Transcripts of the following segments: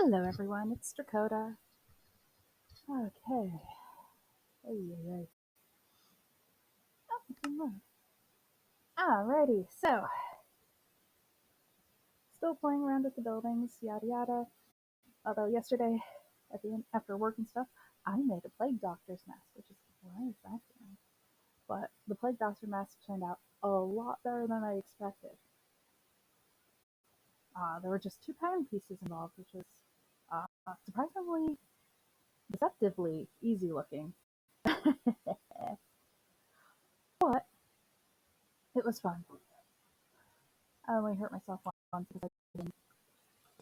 Hello, everyone. It's Dakota. Okay. Hey, hey. Oh, alrighty. So, still playing around with the buildings, yada yada. Although yesterday, at the end, after work and stuff, I made a plague doctor's mask, which is why is that doing? But the plague doctor mask turned out a lot better than I expected. There were just two pattern pieces involved, which was surprisingly, deceptively easy looking. But it was fun. I only hurt myself once because I didn't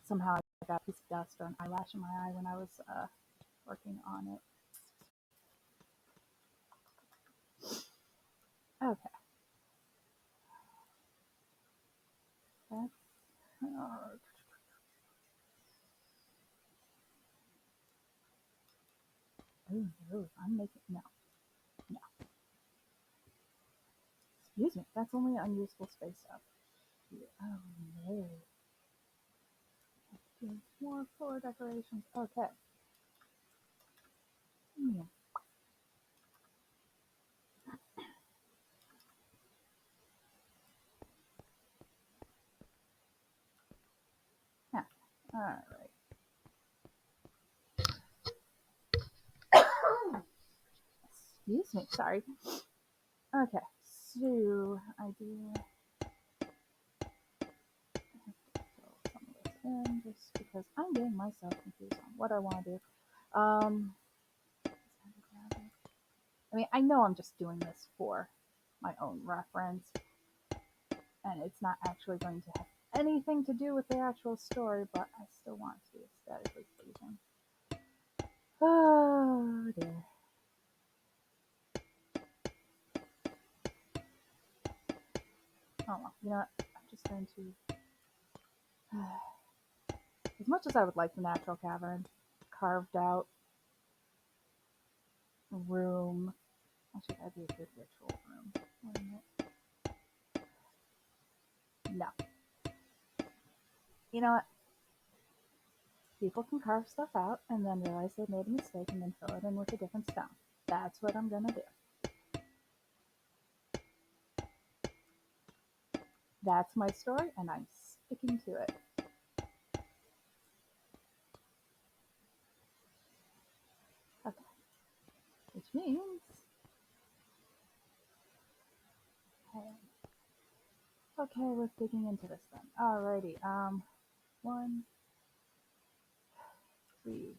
somehow I got a piece of dust or an eyelash in my eye when I was working on it. Okay, that's I'm making no. Excuse me, that's only unusable space up here. Oh no, there's more floor decorations. Okay, yeah, yeah. All right. Excuse me, sorry. Okay, so I do fill some of this in just because I'm getting myself confused on what I want to do. Um, I mean, I know I'm just doing this for my own reference, and it's not actually going to have anything to do with the actual story, but I still want to be aesthetically pleasing. Oh dear. Oh well, you know what? I'm just going to. As much as I would like the natural cavern, carved out room. Actually, that'd be a good ritual room, wouldn't it? No. You know what? People can carve stuff out and then realize they made a mistake and then fill it in with a different stone. That's what I'm gonna do. That's my story, and I'm sticking to it. Okay. Which means I am okay with digging into this then. Alrighty. One, three.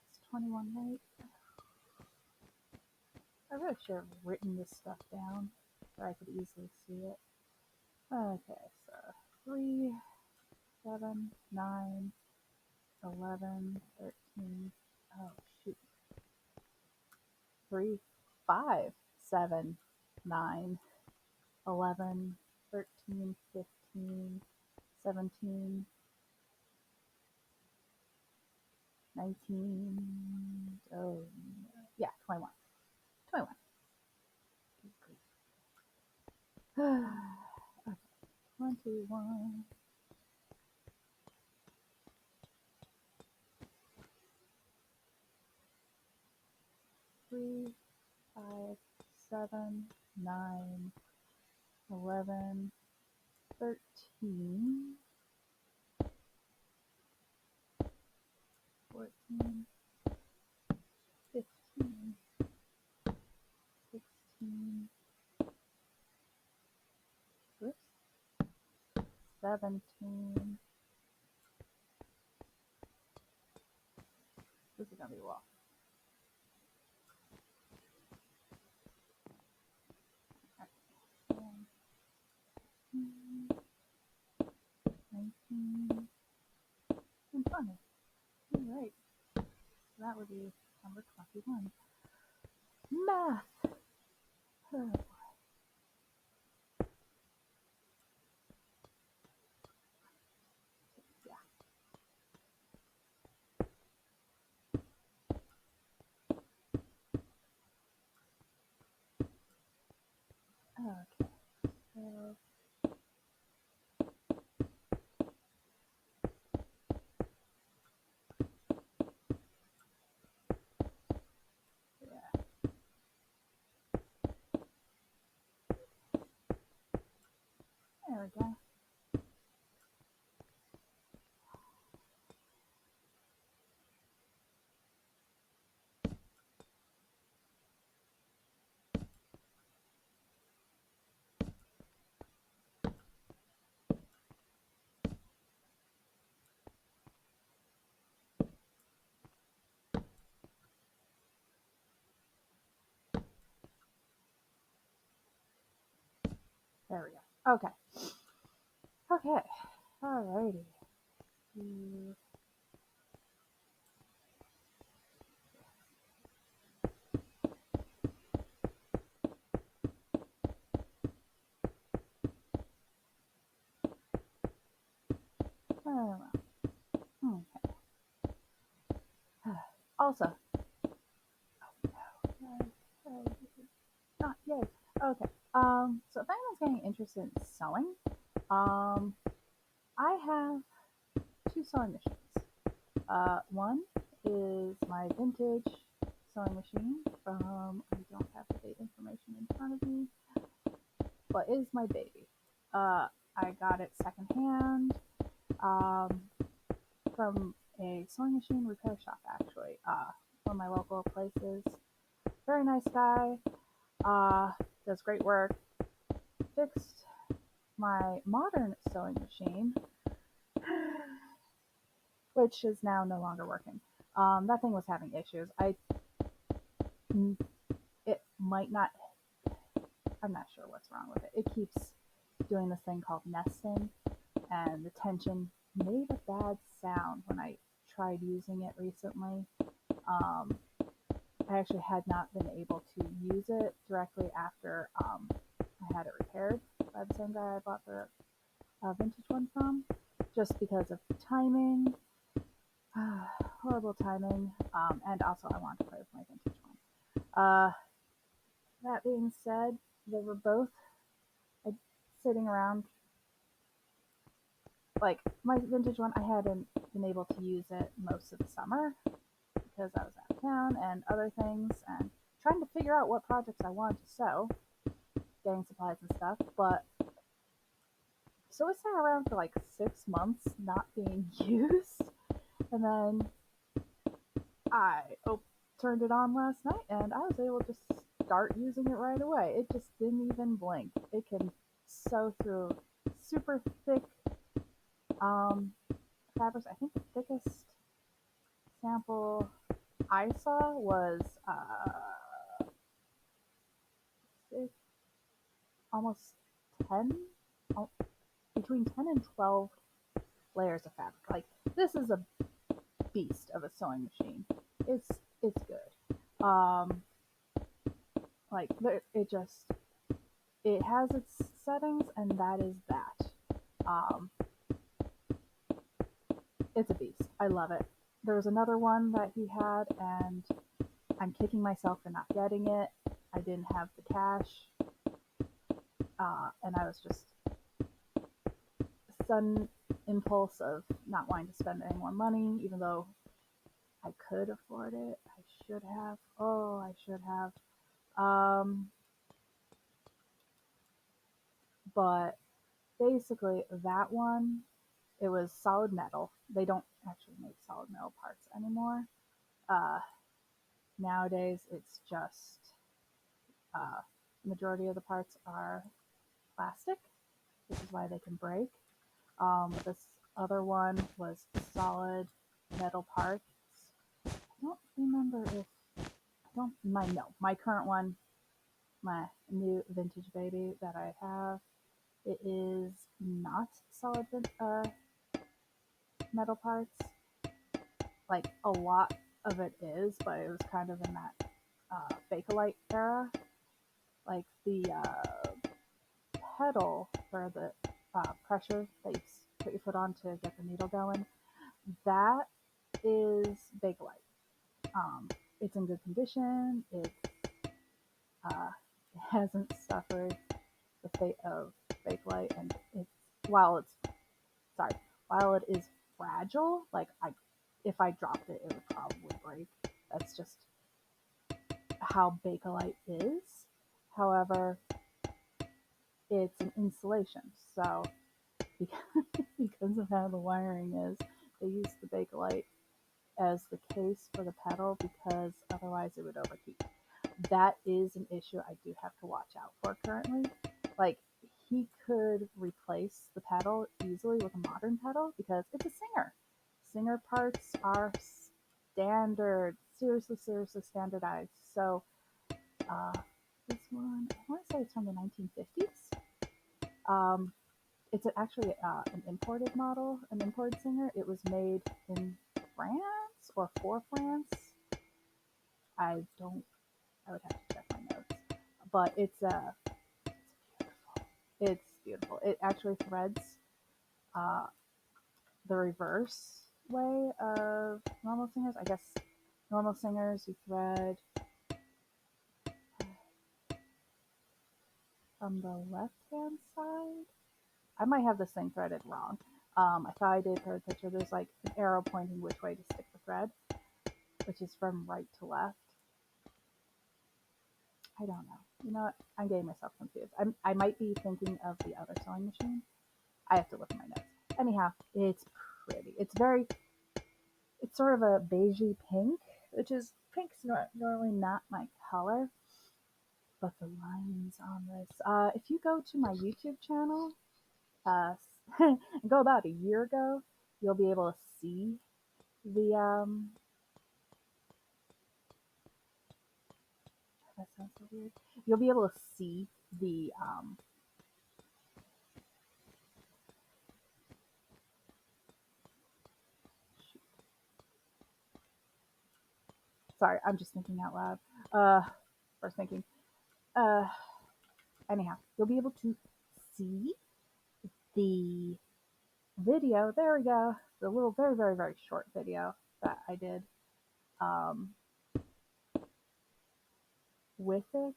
It's 21, right? I really should have written this stuff down where I could easily see it. Okay, so 3, 7, 9, 11, 13. Oh, shoot. 3, 5, 7, 9, 11, 13, 15, 17, 19. Oh, yeah, 21. 21. Okay, 21. 3, 5, 7, 9, 11, 13, 14, 15, 16, whoops, 17. This is gonna be rough. Okay. 19, and 20. Alright, so that would be number 21. Math! Oh, yeah. Okay, so There we go. There we go. Okay. Okay. Alrighty. Oh, well. Okay. Also, not yay. Okay. So if anyone's getting interested in sewing, I have two sewing machines. One is my vintage sewing machine from, I don't have the date information in front of me, but it is my baby. I got it secondhand um, from a sewing machine repair shop, actually. One of my local places. Very nice guy. Does great work. Fixed my modern sewing machine, which is now no longer working. That thing was having issues. It might not, I'm not sure what's wrong with it. It keeps doing this thing called nesting, and the tension made a bad sound when I tried using it recently. Um, I actually had not been able to use it directly after I had it repaired by the same guy I bought the vintage one from, just because of timing, horrible timing, and also I wanted to play with my vintage one. That being said, they were both sitting around. Like my vintage one, I hadn't been able to use it most of the summer because I was out of town and other things, and trying to figure out what projects I wanted to sew, getting supplies and stuff. But so it sat around for like 6 months not being used, and then I turned it on last night, and I was able to start using it right away. It just didn't even blink. It can sew through super thick fabrics. I think the thickest sample I saw was almost 10, between 10 and 12 layers of fabric. Like, this is a beast of a sewing machine. It's good. Like, it has its settings, and that is that. It's a beast. I love it. There was another one that he had, and I'm kicking myself for not getting it. I didn't have the cash, and I was just sudden impulse of not wanting to spend any more money, even though I could afford it. I should have. Oh, I should have. But basically, that one, it was solid metal. They don't actually make solid metal parts anymore. Uh, Nowadays, it's just majority of the parts are plastic, which is why they can break. This other one was solid metal parts. I don't remember if I don't my no my current one, my new vintage baby that I have, it is not solid metal parts. Like a lot of it is, but it was kind of in that Bakelite era. Like the pedal for the pressure that you put your foot on to get the needle going, that is Bakelite. It's in good condition. It hasn't suffered the fate of Bakelite, and while it's sorry, while it is fragile, like if I dropped it, it would probably break. That's just how Bakelite is. However, it's an insulation. So because of how the wiring is, they use the Bakelite as the case for the pedal because otherwise it would overheat. That is an issue I do have to watch out for currently. Like, he could replace the pedal easily with a modern pedal because it's a Singer. Singer parts are standard, seriously standardized. So uh, this one, I want to say it's from the 1950s. Um, it's actually an imported model, an imported Singer. It was made in France or for France. I don't. I would have to check my notes, but it's beautiful. It actually threads uh, the reverse way of normal Singers. I guess normal Singers you thread from the left hand side. I might have this thing threaded wrong. I thought I did for the picture. There's like an arrow pointing which way to stick the thread, which is from right to left. I don't know. You know what? I'm getting myself confused. I might be thinking of the other sewing machine. I have to look at my notes. Anyhow, it's pretty. It's sort of a beigey pink, which is pink's normally not my color, but the lines on this. If you go to my YouTube channel, uh, go about a year ago, you'll be able to see the that sounds so weird. You'll be able to see the sorry, I'm just thinking out loud. First thinking. Uh, anyhow, you'll be able to see the video. There we go. The little very short video that I did with it,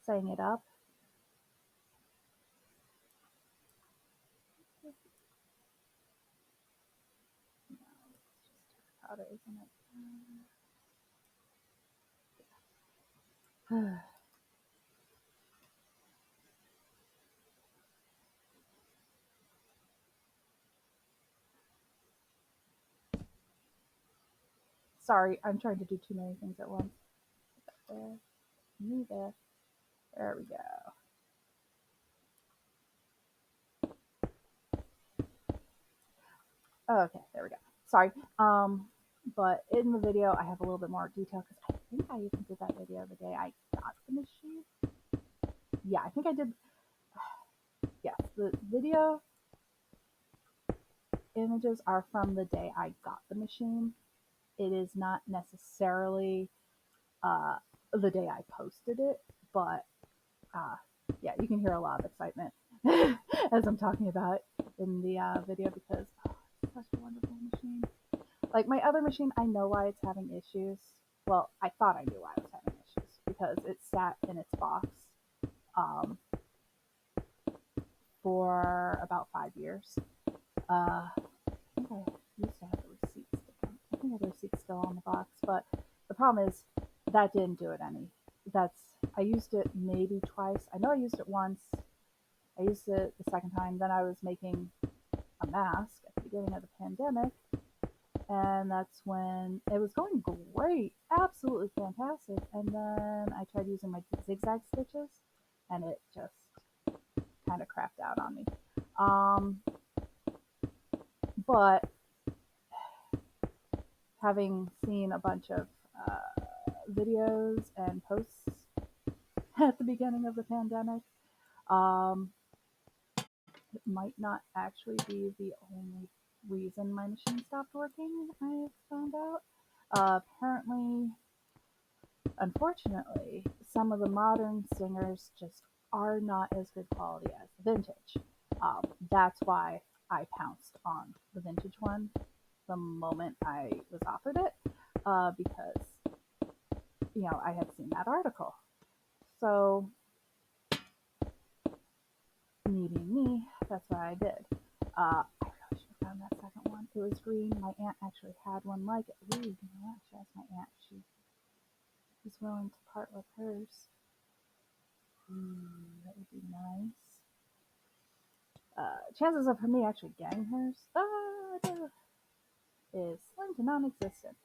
setting it up. No, it's just powder, isn't it? Sorry, I'm trying to do too many things at once. There, me there. There we go. Okay, there we go. Sorry. But in the video, I have a little bit more detail because I think I even did that video the day I got the machine. Yeah, I think I did. Yes, the video images are from the day I got the machine. It is not necessarily uh, the day I posted it, but uh, yeah, you can hear a lot of excitement as I'm talking about it in the video because it's such a wonderful machine. Like my other machine, I know why it's having issues. Well, I thought I knew why it was having issues because it sat in its box um, for about 5 years. I think I used to have the receipt still. I think I have the receipt still on the box, but the problem is that didn't do it any. That's I used it maybe twice. I know I used it once. I used it the second time. Then I was making a mask at the beginning of the pandemic, and that's when it was going great, absolutely fantastic. And then I tried using my zigzag stitches, and it just kind of crapped out on me. But having seen a bunch of videos and posts at the beginning of the pandemic, um, it might not actually be the only reason my machine stopped working, I found out. Apparently, unfortunately, some of the modern Singers just are not as good quality as the vintage. That's why I pounced on the vintage one the moment I was offered it, because I had seen that article. So, me being me, that's what I did. I really should have found that second one. It was green. My aunt actually had one like it. Ooh, you know what? She has my aunt. She's willing to part with hers. That would be nice. Chances of me actually getting her stuff is slim to non-existent.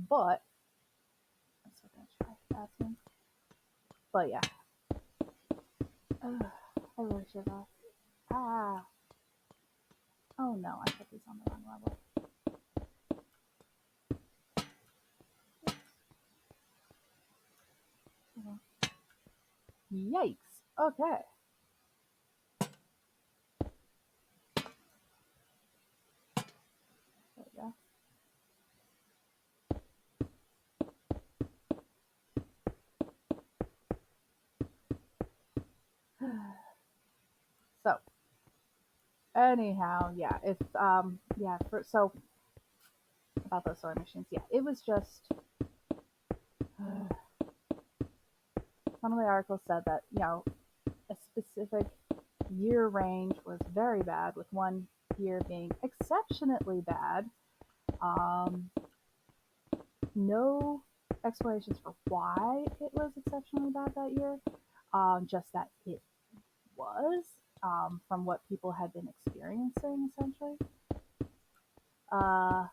But I'm still gonna try that one. But yeah, I really should have. Ah, oh no, I put these on the wrong level. Yikes. Okay. There we go. So anyhow, yeah, if yeah, so about those sewing machines, yeah, it was just one of the articles said that a specific year range was very bad, with one year being exceptionally bad. Um, no explanations for why it was exceptionally bad that year. Just that it was, from what people had been experiencing, essentially. Uh,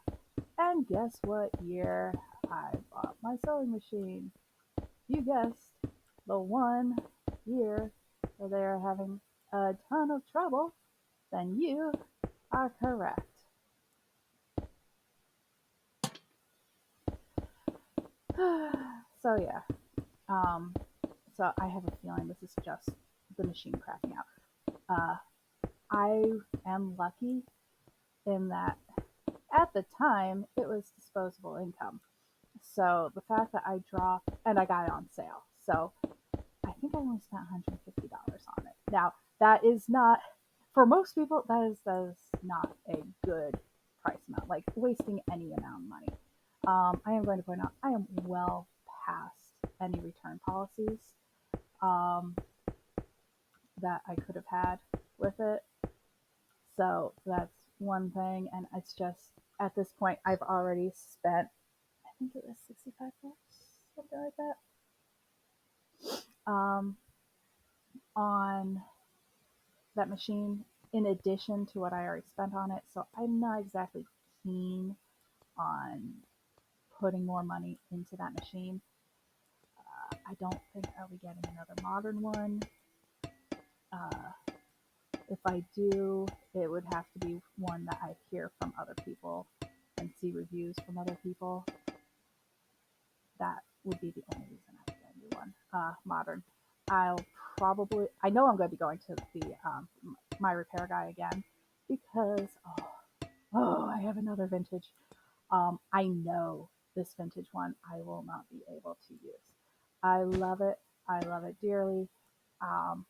and guess what year I bought my sewing machine? You guessed, the one year where they're having a ton of trouble. Then you are correct. So yeah, um, so I have a feeling this is just the machine cracking out. I am lucky in that at the time it was disposable income. So the fact that I dropped and I got it on sale. So I think I only spent $150 on it. Now that is not, for most people that is not a good price amount. Like wasting any amount of money. I am going to point out I am well past any return policies um, that I could have had with it. So that's one thing, and it's just at this point I've already spent, I think it was 65 bucks, something like that, on that machine in addition to what I already spent on it. So I'm not exactly keen on putting more money into that machine. I don't think I'll be getting another modern one. Uh, if I do, it would have to be one that I hear from other people and see reviews from other people. That would be the only reason I would get a new one. Modern. I know I'm going to be going to the my repair guy again because I have another vintage. I know this vintage one I will not be able to use. I love it. I love it dearly. Um,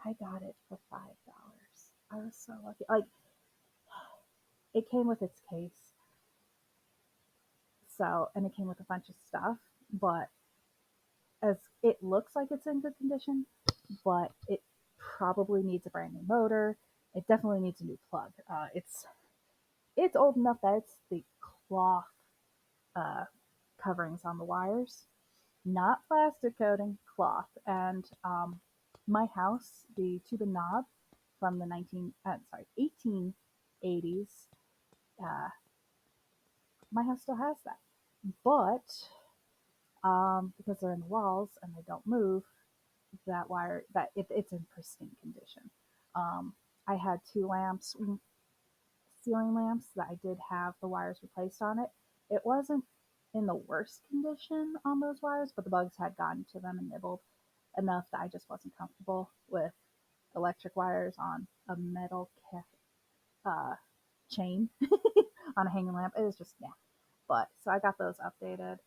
I got it for $5. I was so lucky. Like it came with its case, so and it came with a bunch of stuff, but as it looks like it's in good condition, but it probably needs a brand new motor. It definitely needs a new plug. It's old enough that it's the cloth uh, coverings on the wires, not plastic coating, cloth. And my house, the tube and knob from the 1880s, uh, my house still has that. But because they're in the walls and they don't move, that wire it's in pristine condition. Um, I had two lamps, ceiling lamps that I did have the wires replaced on it. It wasn't in the worst condition on those wires, but the bugs had gotten to them and nibbled enough that I just wasn't comfortable with electric wires on a metal chain on a hanging lamp. It was just yeah. But so I got those updated,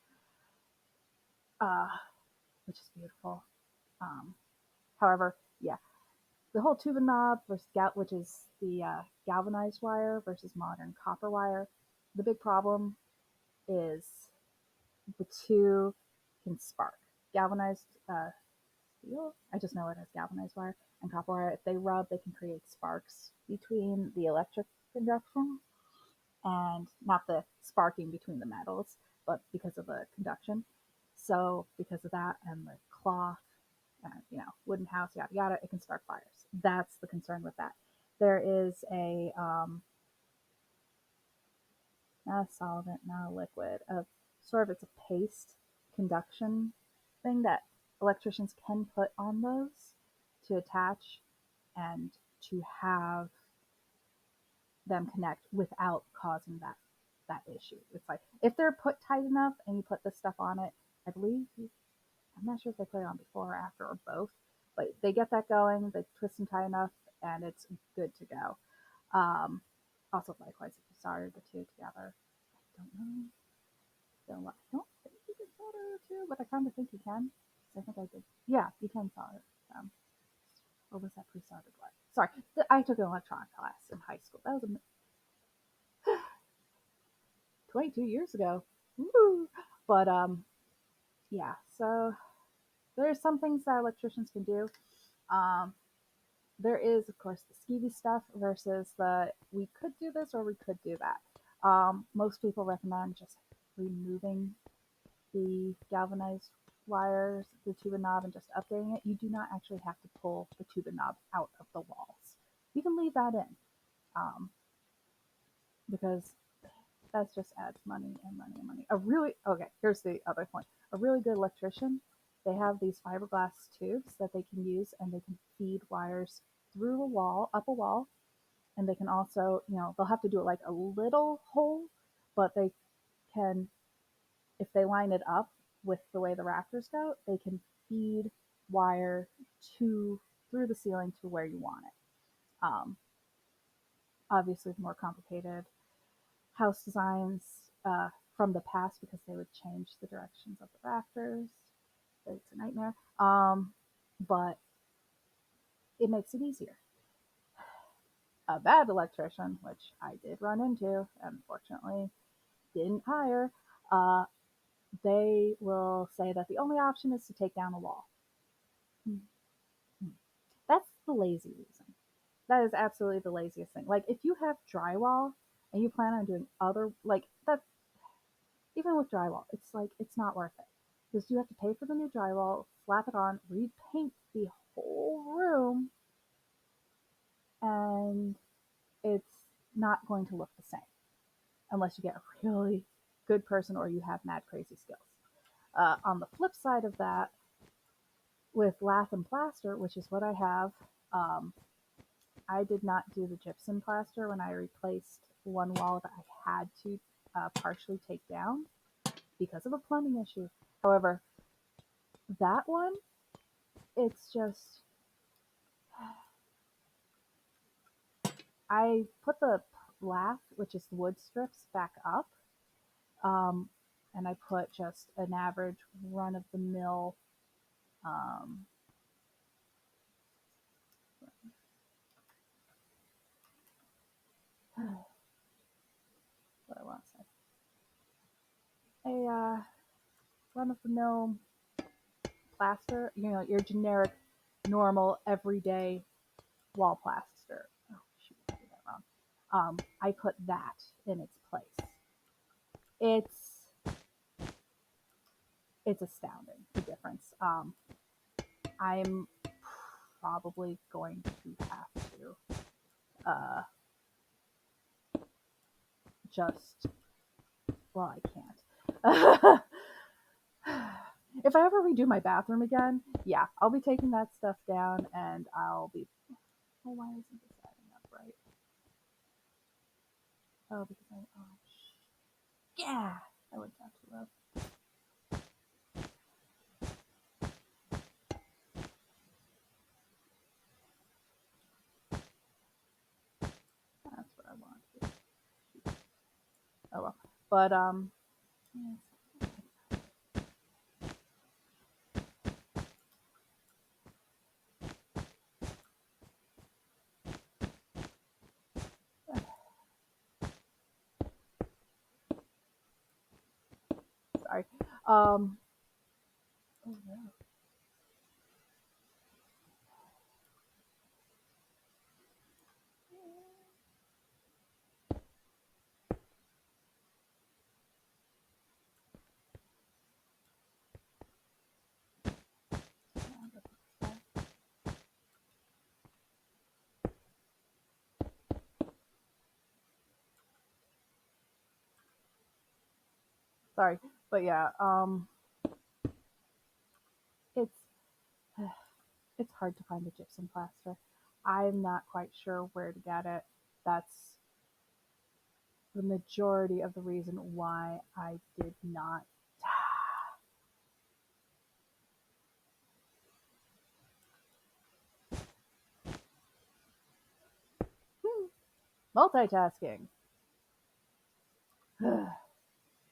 uh, which is beautiful. Um, However, yeah, the whole tube and knob versus which is the galvanized wire versus modern copper wire. The big problem is the two can spark. Galvanized steel, I just know it as galvanized wire, and copper wire. If they rub, they can create sparks between the electric conduction and not the sparking between the metals, but because of the conduction. So because of that and the cloth, wooden house, yada yada, it can start fires. That's the concern with that. There is a not a solvent, not a liquid, a sort of it's a paste conduction thing that electricians can put on those to attach and to have them connect without causing that issue. It's like if they're put tight enough and you put this stuff on it, I believe I'm not sure if they put it on before or after or both, but they get that going, they twist them tight enough, and it's good to go. Also, likewise, if you solder the two together, I don't know. I don't think you can solder the two, but I kind of think you can. I think I did. Yeah, you can solder. Or was that pre-soldered what? Sorry, I took an electronic class in high school. That was 22 years ago. Woo! But yeah. So there's some things that electricians can do. Um, there is, of course, the skeevy stuff versus the we could do this or we could do that. Most people recommend just removing the galvanized wires, the tube and knob, and just updating it. You do not actually have to pull the tube and knob out of the walls. You can leave that in because that just adds money and money and money. Here's the other point. A really good electrician, they have these fiberglass tubes that they can use and they can feed wires through a wall, up a wall, and they can also, they'll have to do it like a little hole, but they can, if they line it up with the way the rafters go, they can feed wire through the ceiling to where you want it. Obviously, the more complicated house designs from the past, because they would change the directions of the rafters. It's a nightmare. But it makes it easier. A bad electrician, which I did run into, unfortunately didn't hire, they will say that the only option is to take down a wall. That's the lazy reason. That is absolutely the laziest thing. Like if you have drywall and you plan on doing other like that, even with drywall, it's like it's not worth it because you have to pay for the new drywall, slap it on, repaint the whole room, and it's not going to look the same unless you get a really good person or you have mad crazy skills. On the flip side of that, with lath and plaster, which is what I have, I did not do the gypsum plaster when I replaced one wall that I had to partially take down because of a plumbing issue. However, that one, it's just, I put the lath, which is wood strips, back up, and I put just an average run of the mill what I want to say, a run of the mill plaster, your generic, normal, everyday wall plaster. Oh shoot, I did that wrong. I put that in its place. It's astounding the difference. I'm probably going to have to just, well, I can't. If I ever redo my bathroom again, yeah, I'll be taking that stuff down and I'll be, oh, why isn't this adding up right? Oh, because yeah, I went down too low. That's what I want to do. Oh well, but sorry. Oh no. Sorry, but yeah, it's it's hard to find the gypsum plaster. I'm not quite sure where to get it. That's the majority of the reason why I did not. Multitasking.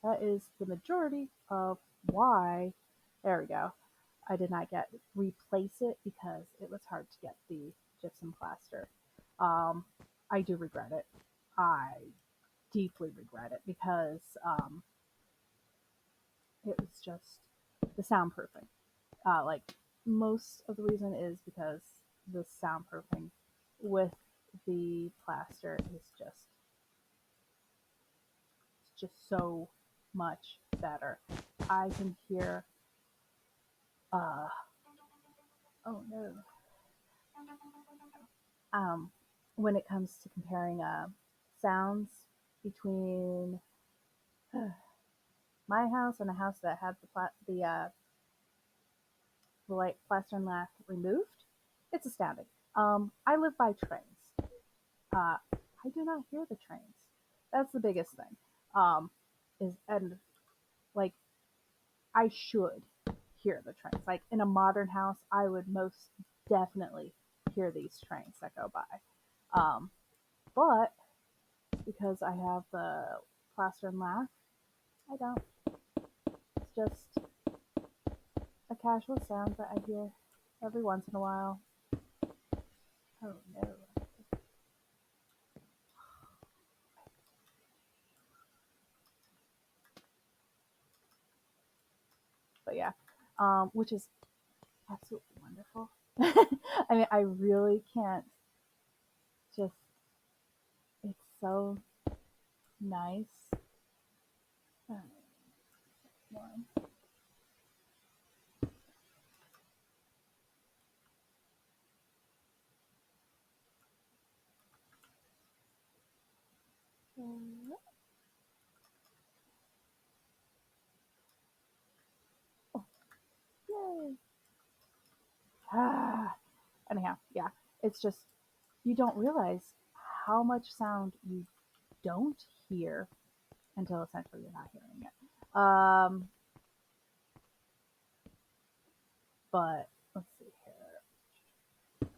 That is the majority of why. There we go. I did not get replace it because it was hard to get the gypsum plaster. Um, I do regret it. I deeply regret it because it was just the soundproofing. Like most of the reason is because the soundproofing with the plaster is just so much better. I can hear uh oh no um when it comes to comparing sounds between my house and a house that had the like plaster and lath removed, it's astounding. I live by trains. I do not hear the trains. That's the biggest thing. Is and like I should hear the trains. Like in a modern house, I would most definitely hear these trains that go by. But because I have the plaster and lath, I don't. It's just a casual sound that I hear every once in a while. Oh no. But yeah, which is absolutely wonderful. I mean, I really can't just, it's so nice. Uh, oh, yay. Anyhow, yeah, it's just, you don't realize how much sound you don't hear until essentially you're not hearing it. But let's see here.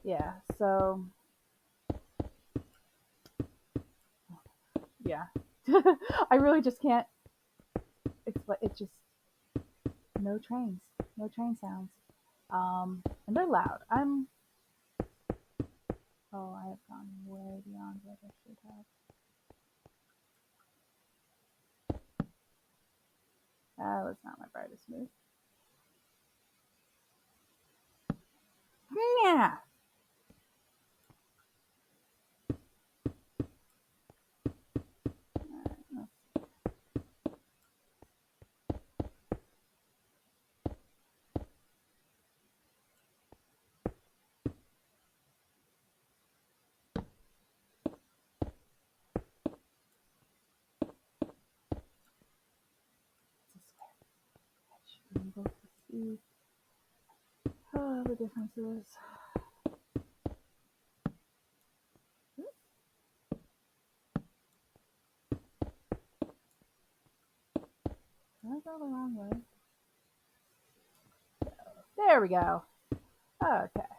Yeah, so yeah, I really just can't explain. It's just no trains, no train sounds, and they're loud. I have gone way beyond what I should have. That was not my brightest move. Yeah. I should be able to see the differences. Did I go the wrong way? There we go. Okay.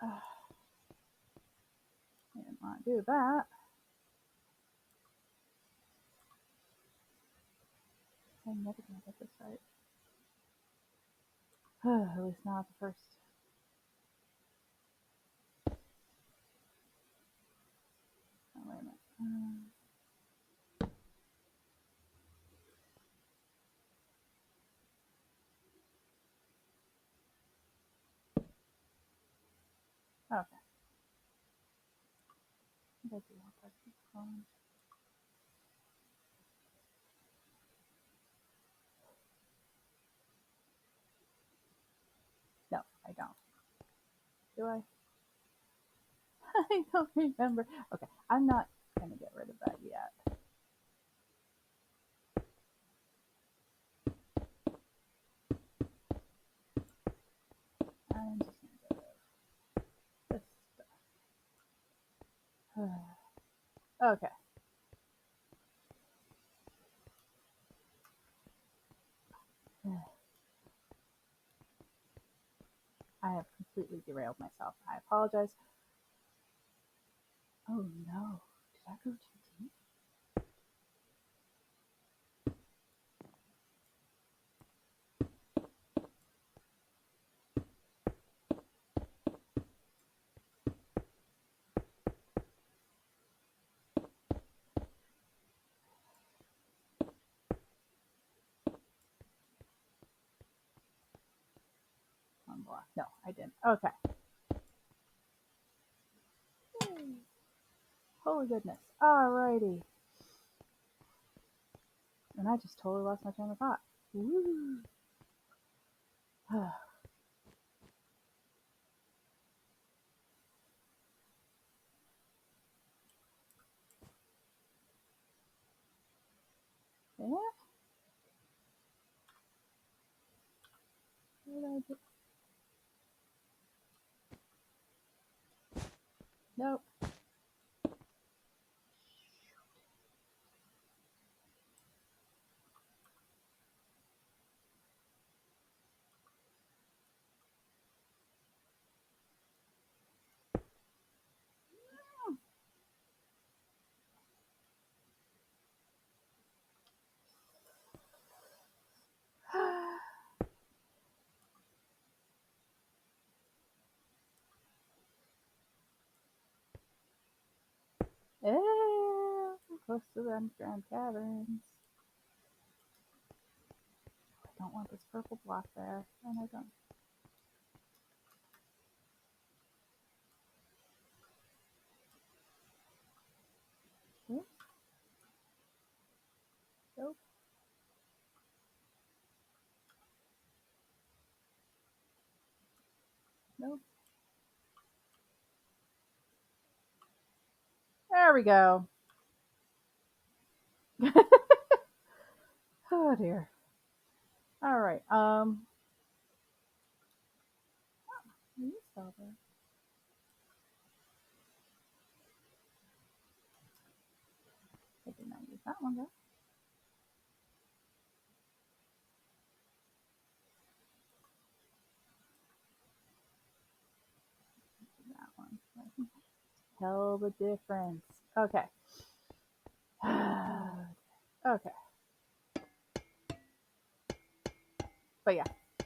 I didn't want to do that. I'm never gonna get this right. At least not the first. Oh, wait a minute. Okay. I think I do want that to be cloned. No, I don't. Do I? I don't remember. Okay, I'm not gonna get rid of that yet. I'm just gonna get rid of this stuff. Okay. I have completely derailed myself. I apologize. Oh no. Did I go too deep? One block. No, I didn't. Okay. Holy goodness. Alrighty. And I just totally lost my train of thought. Woo. Yeah? What did I do? Nope. Yeah, close to the underground caverns. I don't want this purple block there, and I don't. Oops. Nope. Nope. There we go. Oh dear. All right. You spelled it. I did not use that one though. That one. Tell the difference. Okay. Okay. But yeah,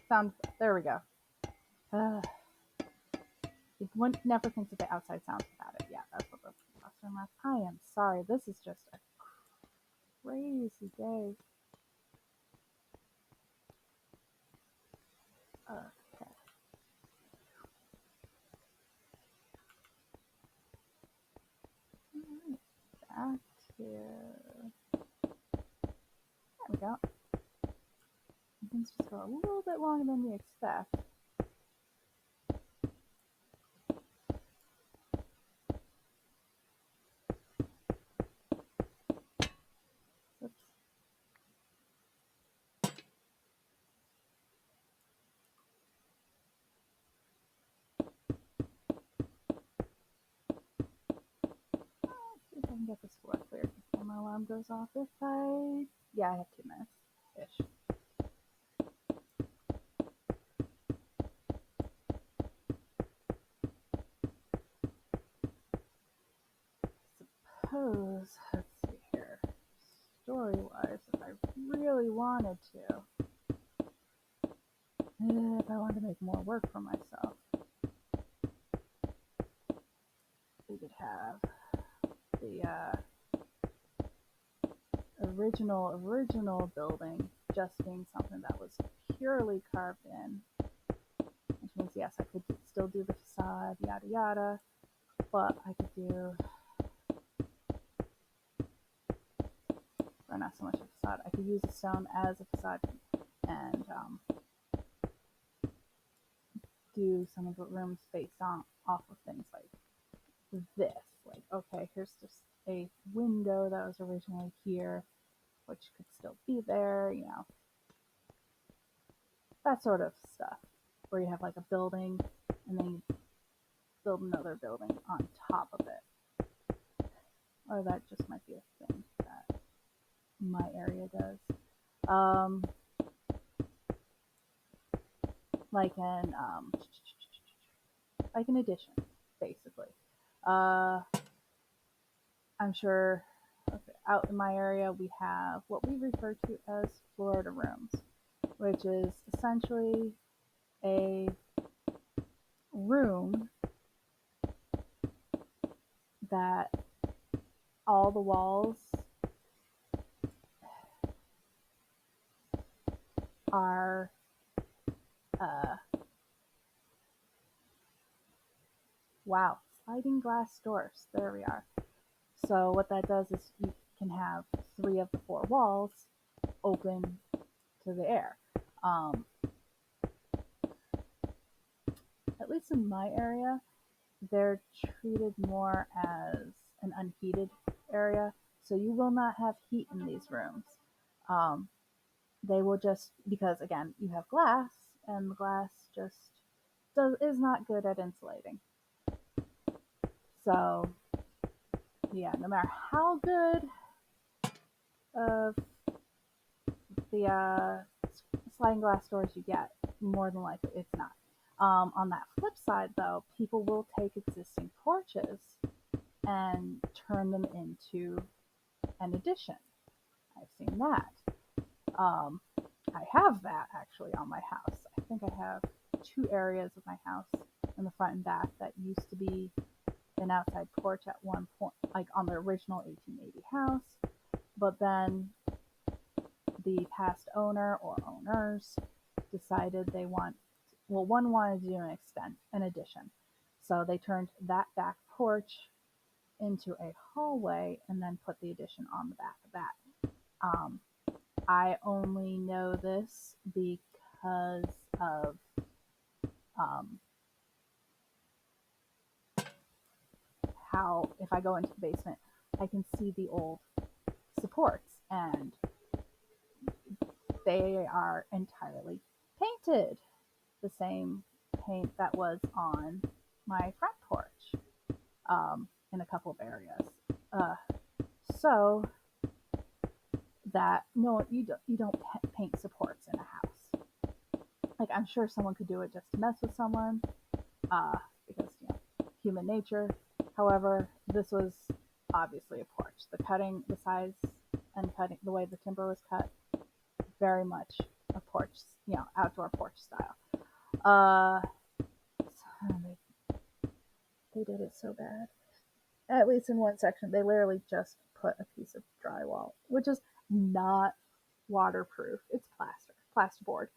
sounds. There we go. One never thinks of the outside sounds without it. Yeah, that's what the Western left. I am sorry. This is just a crazy day. Okay. Alright, back to. There we go. Things just go a little bit longer than we expect. Oops. See if I can get this floor cleared before my alarm goes off. Yeah, I have 2 minutes ish. Suppose, let's see here, story-wise, if I really wanted to, if I wanted to make more work for myself, we could have the original building just being something that was purely carved in, which means yes, I could still do the facade, yada yada, but I could do, or not so much a facade, I could use the stone as a facade and do some of the rooms based on off of things like this. Like, okay, here's just a window that was originally here, which could still be there, that sort of stuff. Where you have like a building and then you build another building on top of it. Or that just might be a thing that my area does. Um, like an addition, basically. Uh, I'm sure out in my area we have what we refer to as Florida rooms, which is essentially a room that all the walls are uh, wow, sliding glass doors. There we are. So what that does is you can have 3 of the 4 walls open to the air. At least in my area, they're treated more as an unheated area, so you will not have heat in these rooms. Um, they will just, because again, you have glass, and the glass just is not good at insulating. So yeah, no matter how good of the sliding glass doors you get, more than likely it's not. On that flip side, though, people will take existing porches and turn them into an addition. I've seen that. Um, I have that actually on my house. I think I have 2 areas of my house in the front and back that used to be an outside porch at one point, like on the original 1880 house. But then the past owner or owners decided one wanted to do an addition. So they turned that back porch into a hallway and then put the addition on the back of that. Um, I only know this because of um, how, if I go into the basement, I can see the old supports, and they are entirely painted the same paint that was on my front porch in a couple of areas. Uh, so that no, you don't paint supports in a house. Like, I'm sure someone could do it just to mess with someone, because human nature. However, this was obviously a porch. The size, and the way the timber was cut, very much a porch, outdoor porch style. They did it so bad. At least in one section, they literally just put a piece of drywall, which is not waterproof. It's plasterboard,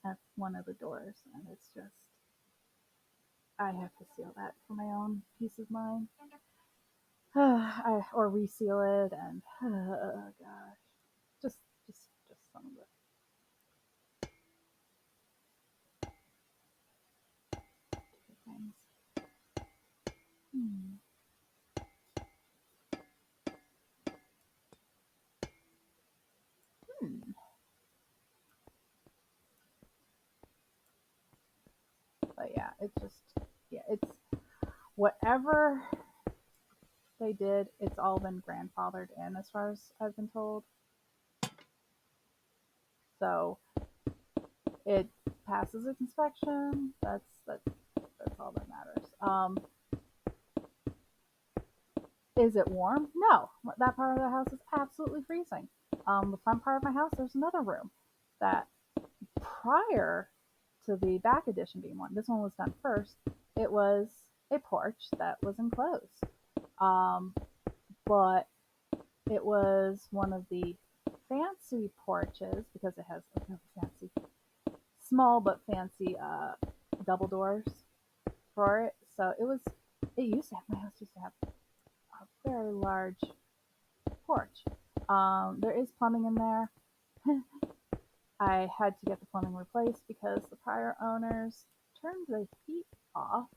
at one of the doors, and it's just, I have to seal that for my own peace of mind. Or reseal it, and gosh, just some of the things. Hmm. Hmm. But yeah, it's whatever they did. It's all been grandfathered in, as far as I've been told. So it passes its inspection. That's all that matters. Is it warm? No. That part of the house is absolutely freezing. The front part of my house, there's another room that, prior to the back addition being one, this one was done first. It was a porch that was enclosed, but it was one of the fancy porches because it has fancy, small but fancy double doors for it. So my house used to have a very large porch. There is plumbing in there. I had to get the plumbing replaced because the prior owners turned the heat off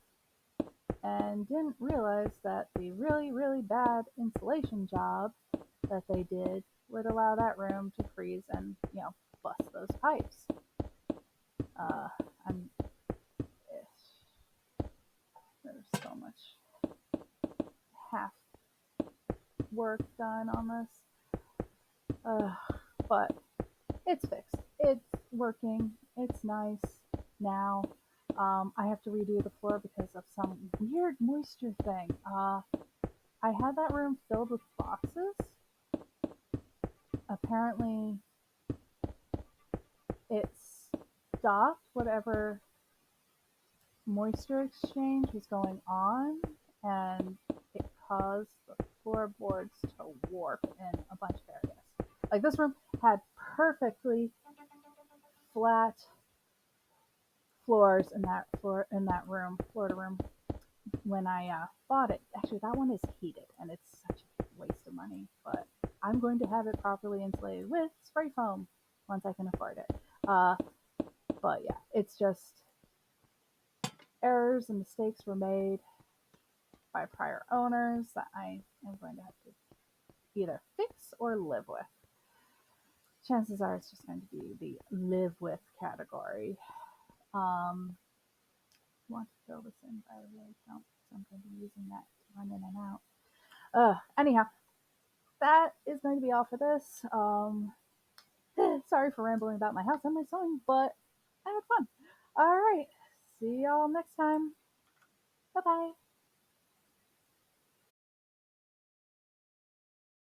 and didn't realize that the really, really bad insulation job that they did would allow that room to freeze and, bust those pipes. Uh, I'm, there's so much half work done on this. But it's fixed. It's working. It's nice now. I have to redo the floor because of some weird moisture thing. I had that room filled with boxes. Apparently, it stopped whatever moisture exchange was going on, and it caused the floorboards to warp in a bunch of areas. Like this room had perfectly flat floors in that room, floor to room, when I bought it. Actually, that one is heated, and it's such a waste of money. But I'm going to have it properly insulated with spray foam once I can afford it. But yeah, it's just errors and mistakes were made by prior owners that I am going to have to either fix or live with. Chances are it's just going to be the live with category. Um, want to fill this in, but I really don't, so I'm going to be using that to run in and out. Anyhow, that is going to be all for this. Sorry for rambling about my house and my sewing, but I had fun. All right, see y'all next time. Bye bye.